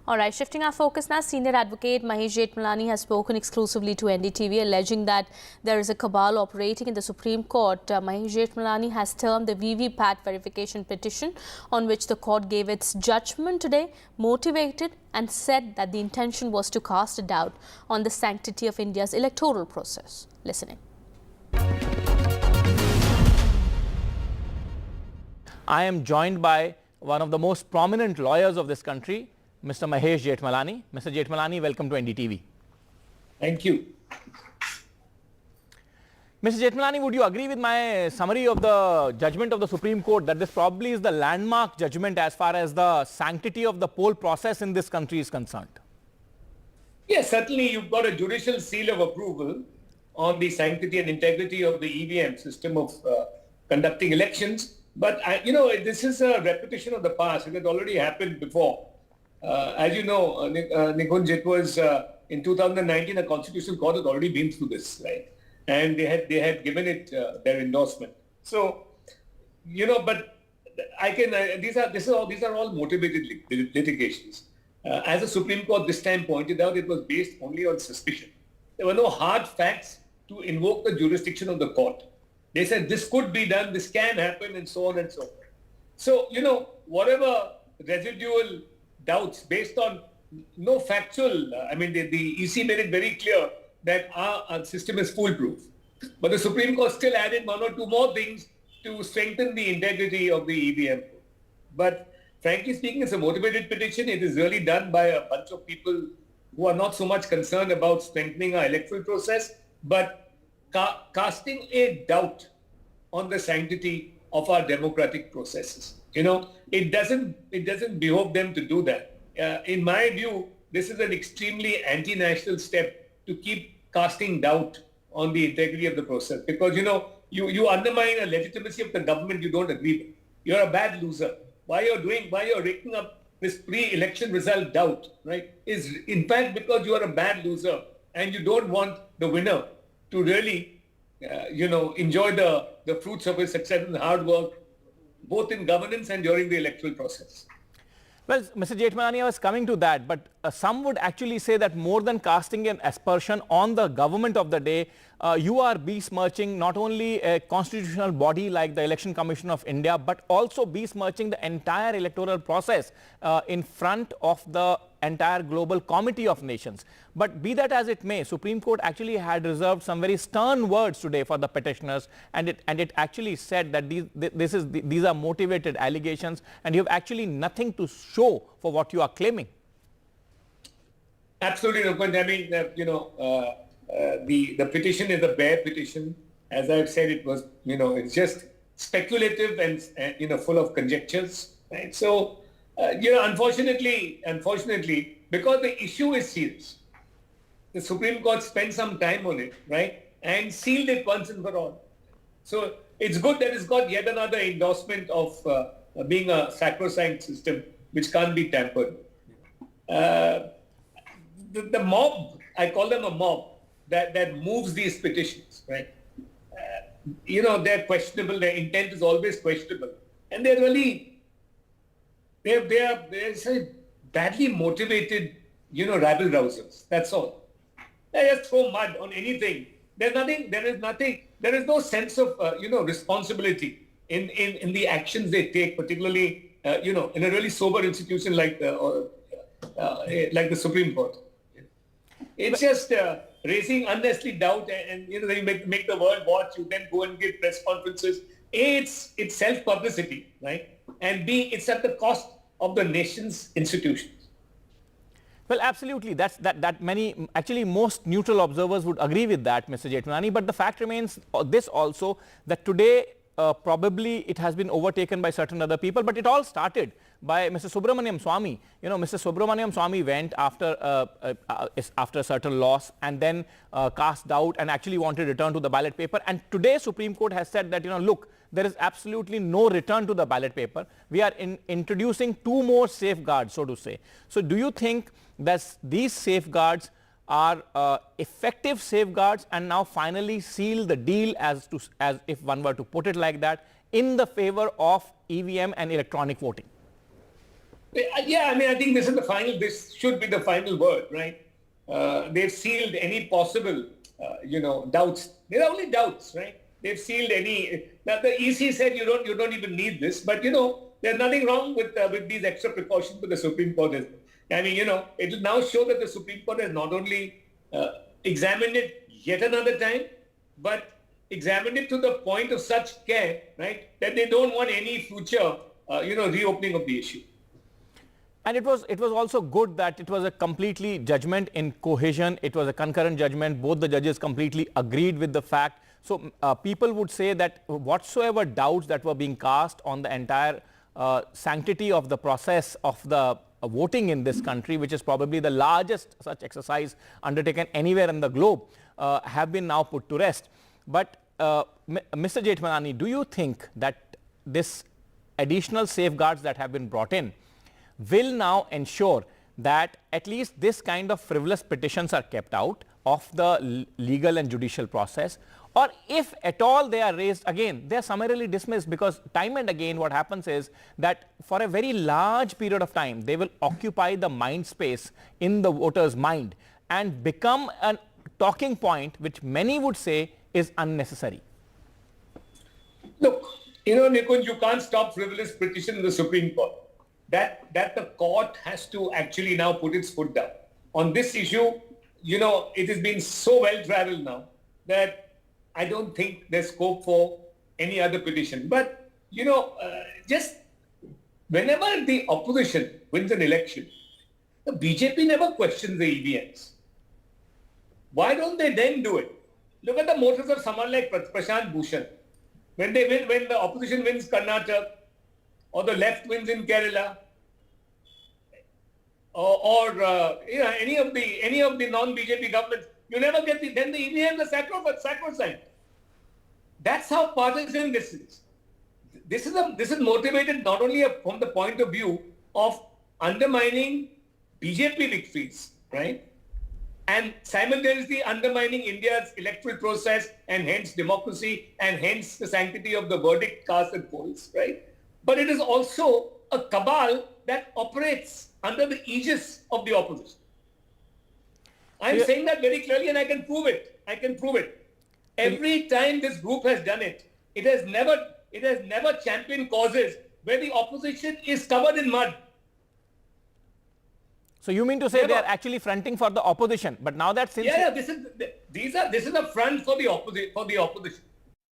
All right, shifting our focus now, senior advocate Mahesh Jetmalani has spoken exclusively to NDTV, alleging that there is a cabal operating in the Supreme Court. Mahesh Jetmalani has termed the VVPAT verification petition on which the court gave its judgment today motivated and said that the intention was to cast a doubt on the sanctity of India's electoral process. Listening. I am joined by one of the most prominent lawyers of this country, Mr. Mahesh Jetmalani. Mr. Jetmalani, welcome to NDTV. Thank you. Mr. Jetmalani, would you agree with my summary of the judgment of the Supreme Court that this probably is the landmark judgment as far as the sanctity of the poll process in this country is concerned? Yes, certainly you've got a judicial seal of approval on the sanctity and integrity of the EVM system of conducting elections. But, this is a repetition of the past. It had already happened before. As you know, Nikunj, it was in 2019, a constitutional court had already been through this, right? And they had given it their endorsement. So, but I can these are all motivated litigations. As the Supreme Court this time pointed out, it was based only on suspicion. There were no hard facts to invoke the jurisdiction of the court. They said this could be done, this can happen, and so on and so forth. So, whatever residual doubts based on no factual, the EC made it very clear that our system is foolproof. But the Supreme Court still added one or two more things to strengthen the integrity of the EVM. But frankly speaking, it's a motivated petition. It is really done by a bunch of people who are not so much concerned about strengthening our electoral process, but casting a doubt on the sanctity of our democratic processes. It doesn't behove them to do that. In my view, this is an extremely anti-national step to keep casting doubt on the integrity of the process, because you undermine a legitimacy of the government you don't agree with. You're a bad loser. Why you're raking up this pre-election result doubt, right, is in fact because you are a bad loser and you don't want the winner to really, enjoy the fruits of his success and hard work, both in governance and during the electoral process. Well, Mr. Jetmalani, I was coming to that, but some would actually say that more than casting an aspersion on the government of the day, you are besmirching not only a constitutional body like the Election Commission of India, but also besmirching the entire electoral process in front of the entire global committee of nations. But be that as it may, Supreme Court actually had reserved some very stern words today for the petitioners, and it actually said that these are motivated allegations and you have actually nothing to show for what you are claiming. Absolutely, Nikunj. The petition is a bare petition. As I've said, it was, it's just speculative and full of conjectures. Right? So, unfortunately, because the issue is serious, the Supreme Court spent some time on it, right, and sealed it once and for all. So it's good that it's got yet another endorsement of being a sacrosanct system which can't be tampered. The mob, I call them a mob, that moves these petitions, right? They're questionable. Their intent is always questionable, and they're really they're so badly motivated, rabble rousers. That's all. They just throw mud on anything. There is no sense of responsibility in the actions they take, particularly in a really sober institution like the Supreme Court. It's just raising unnecessary doubt, and you make the world watch. You then go and give press conferences. It's self-publicity, right? And B, it's at the cost of the nation's institutions. Well, absolutely. Actually most neutral observers would agree with that, Mr. Jetmalani. But the fact remains this also, that today probably it has been overtaken by certain other people, but it all started by Mr. Subramaniam Swamy. Mr. Subramaniam Swamy went after a certain loss and then cast doubt and actually wanted to return to the ballot paper. And today Supreme Court has said that, look, there is absolutely no return to the ballot paper. We are introducing two more safeguards, so to say. So do you think that these safeguards are effective safeguards and now finally seal the deal, as if one were to put it like that, in the favor of EVM and electronic voting? Yeah, I mean, I think this is the final, this should be the final word, right? They've sealed any possible, doubts. There are only doubts, right? They've sealed any, now the EC said you don't even need this, but there's nothing wrong with these extra precautions that the Supreme Court has. I mean, it will now show that the Supreme Court has not only examined it yet another time, but examined it to the point of such care, right, that they don't want any future, reopening of the issue. And it was also good that it was a completely judgment in cohesion. It was a concurrent judgment. Both the judges completely agreed with the fact. So people would say that whatsoever doubts that were being cast on the entire sanctity of the process of the voting in this country, which is probably the largest such exercise undertaken anywhere in the globe, have been now put to rest. But Mr. Jetmalani, do you think that this additional safeguards that have been brought in will now ensure that at least this kind of frivolous petitions are kept out of the legal and judicial process? Or if at all they are raised, again, they are summarily dismissed, because time and again what happens is that for a very large period of time, they will occupy the mind space in the voter's mind and become a talking point which many would say is unnecessary. Look, Nikunj, you can't stop frivolous petition in the Supreme Court. That the court has to actually now put its foot down. On this issue, it has been so well traveled now that I don't think there's scope for any other petition. But, just whenever the opposition wins an election, the BJP never questions the EVMs. Why don't they then do it? Look at the motives of someone like Prashant Bhushan. When the opposition wins Karnataka, or the left wins in Kerala, or any of the non-BJP governments, you never get then the EVMs are sacrosanct. That's how partisan this is. This is motivated not only from the point of view of undermining BJP victories, right, and simultaneously undermining India's electoral process and hence democracy and hence the sanctity of the verdict cast at polls, right? But it is also a cabal that operates under the aegis of the opposition. I'm saying that very clearly, and I can prove it. Every time this group has done it, it has never championed causes where the opposition is covered in mud. So you mean to say they are actually fronting for the opposition? But now that since this is a front for the opposition.